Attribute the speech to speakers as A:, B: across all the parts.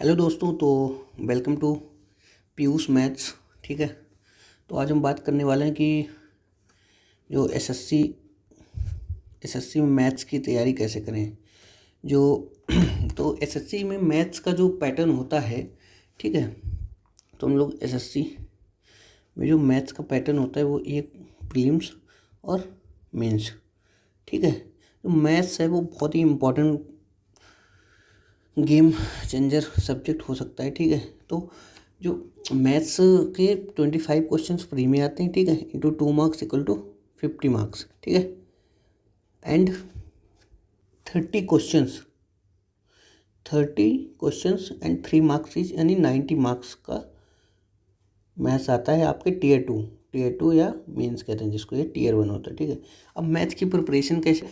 A: Hello दोस्तों, तो welcome to Piyush maths. ठीक है। तो आज हम बात करने वाले हैं कि जो एसएससी में मैथ्स की तैयारी कैसे करें। जो तो एसएससी में मैथ्स का जो पैटर्न होता है, ठीक है। तो हम लोग एसएससी में जो मैथ्स का पैटर्न होता है वो एक प्रीलिम्स और मेंस, ठीक है। जो मैथ्स है वो बहुत ही इम्पोर्टेंट गेम चेंजर सब्जेक्ट हो सकता है, ठीक है। तो जो मैथ्स के 25 क्वेश्चंस फ्री में आते हैं, ठीक है, into 2 marks equal to 50 marks, ठीक है। And 30 questions 30 questions and 3 marks each, यानी 90 मार्क्स का मैथ्स आता है आपके टीयर टू या मेंस कहते हैं जिसको, ये टीयर 1 होता है, ठीक है। अब मैथ्स की प्रिपरेशन कैसे,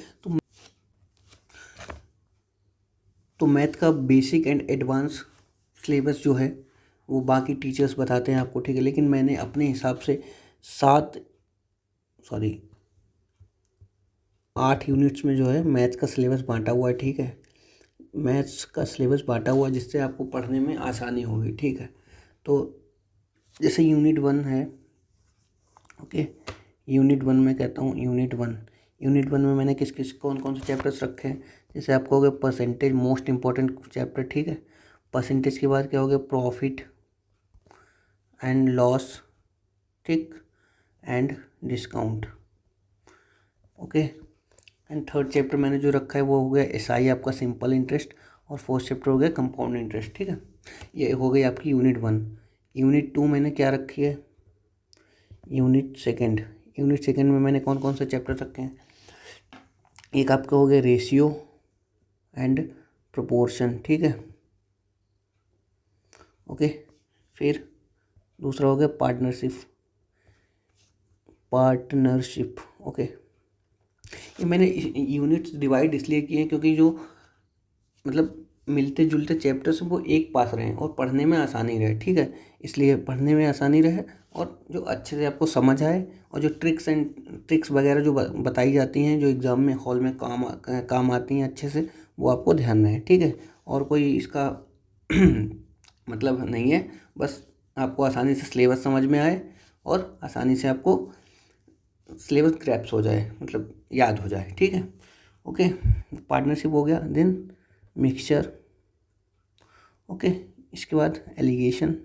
A: तो मैथ का बेसिक एंड एडवांस सिलेबस जो है वो बाकी टीचर्स बताते हैं आपको, ठीक है। लेकिन मैंने अपने हिसाब से 8 यूनिट्स में जो है मैथ्स का सिलेबस बांटा हुआ है, ठीक है। मैथ्स का सिलेबस बांटा हुआ है जिससे आपको पढ़ने में आसानी होगी, ठीक है। तो जैसे यूनिट 1 है, ओके। यूनिट 1 में कहता हूँ, यूनिट 1 में मैंने किस किस कौन कौन से चैप्टर्स रखे हैं। जैसे आपको हो गया परसेंटेज, मोस्ट इंपॉर्टेंट चैप्टर, ठीक है। परसेंटेज के बाद क्या हो गया, प्रॉफिट एंड लॉस, ठीक, and discount, okay. And third chapter मैंने जो रखा है वो हो गया एसआई, आपका सिंपल इंटरेस्ट, और फोर्थ चैप्टर हो गया कंपाउंड इंटरेस्ट, ठीक है। ये हो गई आपकी यूनिट 1। यूनिट 2 मैंने क्या रखी है, यूनिट सेकेंड में मैंने कौन कौन से चैप्टर रखे हैं। एक आपका हो गया रेशियो एंड प्रोपोर्शन, ठीक है, ओके। फिर दूसरा हो गया पार्टनरशिप, ओके। ये मैंने यूनिट्स डिवाइड इसलिए किए हैं क्योंकि जो मतलब मिलते जुलते चैप्टर्स हैं वो एक पास रहें और पढ़ने में आसानी रहे, ठीक है। इसलिए पढ़ने में आसानी रहे और जो अच्छे से आपको समझ आए, और जो ट्रिक्स वगैरह जो बताई जाती हैं, जो एग्ज़ाम में हॉल में काम आती हैं अच्छे से, वो आपको ध्यान रहे, ठीक है। और कोई इसका मतलब नहीं है, बस आपको आसानी से सिलेबस समझ में आए और आसानी से आपको सिलेबस ग्रैप्स हो जाए, मतलब याद हो जाए, ठीक है, ओके। पार्टनरशिप हो गया, देन मिक्सचर, ओके। इसके बाद alligation,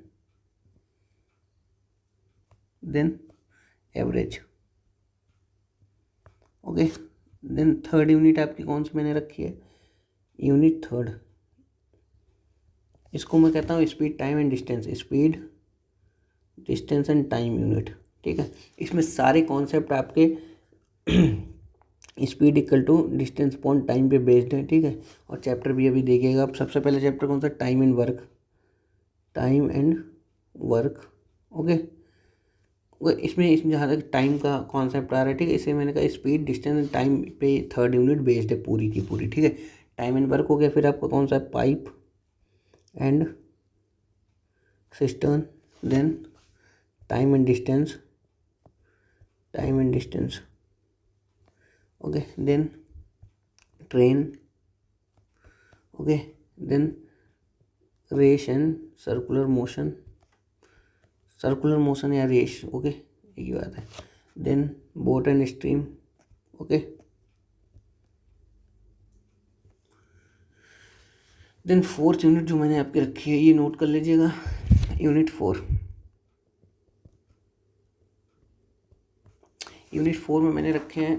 A: then average, okay. Then third unit आपकी कौन सी मैंने रखी है, यूनिट 3, इसको मैं कहता हूँ speed, time and distance, speed, distance and time unit, ठीक है। इसमें सारे कॉन्सेप्ट आपके speed equal to distance upon time पे बेस्ड है, ठीक है। और चैप्टर भी अभी देखिएगा आप। सबसे पहले चैप्टर कौन सा, टाइम एंड वर्क, ओके। इसमें जहाँ तक टाइम का कॉन्सेप्ट आ रहा है, ठीक है, इसे मैंने कहा स्पीड, डिस्टेंस एंड टाइम पे थर्ड यूनिट बेस्ड है पूरी की पूरी, ठीक है। टाइम एंड वर्क हो गया। फिर आपको कौन सा है, pipe and cistern, then time and distance, okay. Then train, okay. Then race and circular motion या रेस, ओके, एक ही बात है। Then boat and stream, okay. Then fourth unit जो मैंने आपकी रखी है, ये नोट कर लीजिएगा, यूनिट 4 में मैंने रखे हैं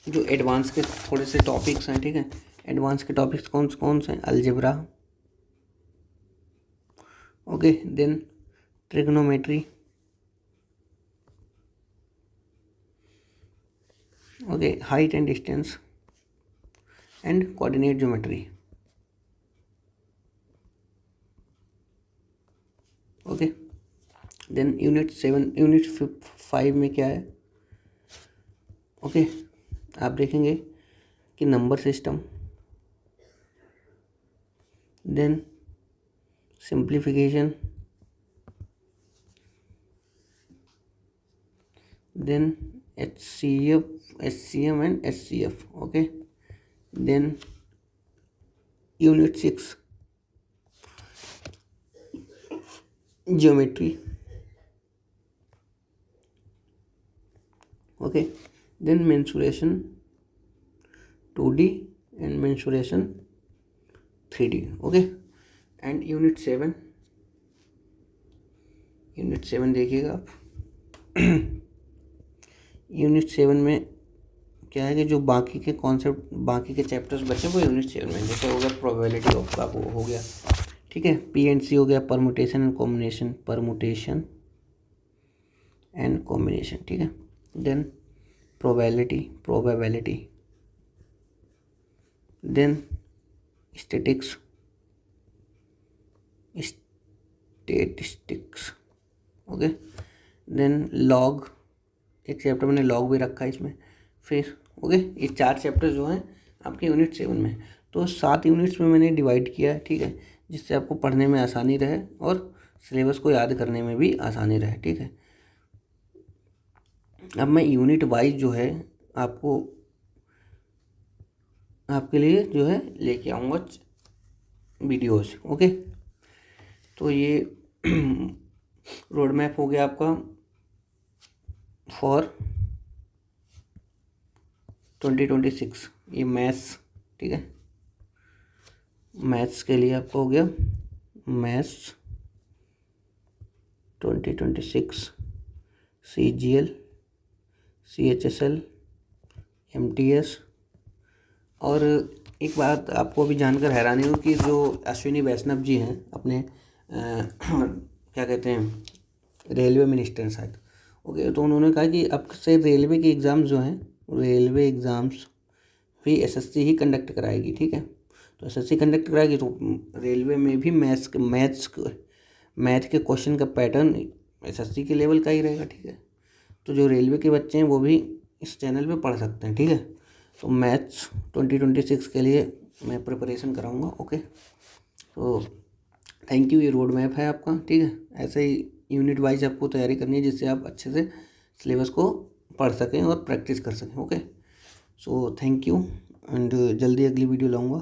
A: जो एडवांस के थोड़े से टॉपिक्स हैं, ठीक है। एडवांस के टॉपिक्स कौन से हैं, algebra, okay. Then trigonometry, okay, height and distance and coordinate geometry, okay. Then unit 5 में क्या है, ओके। आप देखेंगे कि number system, then simplification, then HCM and SCF, okay. Then unit 6 geometry, okay, then mensuration 2D and mensuration 3D, okay. And unit 7 देखिएगा आप। Unit 7 में क्या है कि जो बाकी के कॉन्सेप्ट, बाकी के चैप्टर्स बचे वो यूनिट 7 में, जैसे हो गया प्रोबेबिलिटी ऑफ का, वो हो गया, ठीक है। PNC हो गया, परमुटेशन एंड कॉम्बिनेशन, ठीक है। Then probability, then statistics, okay. Then log, एक चैप्टर मैंने लॉग भी रखा है इसमें, फिर ओके। ये 4 चैप्टर जो हैं आपके यूनिट 7 में, तो 7 यूनिट्स में मैंने डिवाइड किया है, ठीक है, जिससे आपको पढ़ने में आसानी रहे और सिलेबस को याद करने में भी आसानी रहे, ठीक है। अब मैं यूनिट वाइज जो है आपको, आपके लिए जो है लेके आऊँगा वीडियोस, ओके। तो ये रोड मैप हो गया आपका फॉर 2026, ये मैथ्स, ठीक है। मैथ्स के लिए आपका हो गया मैथ्स 2026, CGL, CHSL, MTS। और एक बात आपको भी जानकर हैरानी हो कि जो अश्विनी वैष्णव जी हैं अपने क्या कहते हैं, रेलवे मिनिस्टर शायद, ओके, तो उन्होंने कहा कि अब से रेलवे के एग्ज़ाम्स जो हैं, रेलवे एग्ज़ाम्स भी SSC ही कंडक्ट कराएगी, ठीक है। तो SSC कंडक्ट कराएगी तो रेलवे में भी मैथ के क्वेश्चन का पैटर्न SSC के लेवल का ही रहेगा, ठीक है। तो जो रेलवे के बच्चे हैं वो भी इस चैनल पे पढ़ सकते हैं, ठीक है। तो मैथ्स 2026 के लिए मैं प्रिपरेशन कराऊंगा, ओके। तो थैंक यू, ये रोड मैप है आपका, ठीक है। ऐसे ही यूनिट वाइज आपको तैयारी करनी है जिससे आप अच्छे से सिलेबस को पढ़ सकें और प्रैक्टिस कर सकें, okay. So thank you, and जल्दी अगली वीडियो लाऊंगा।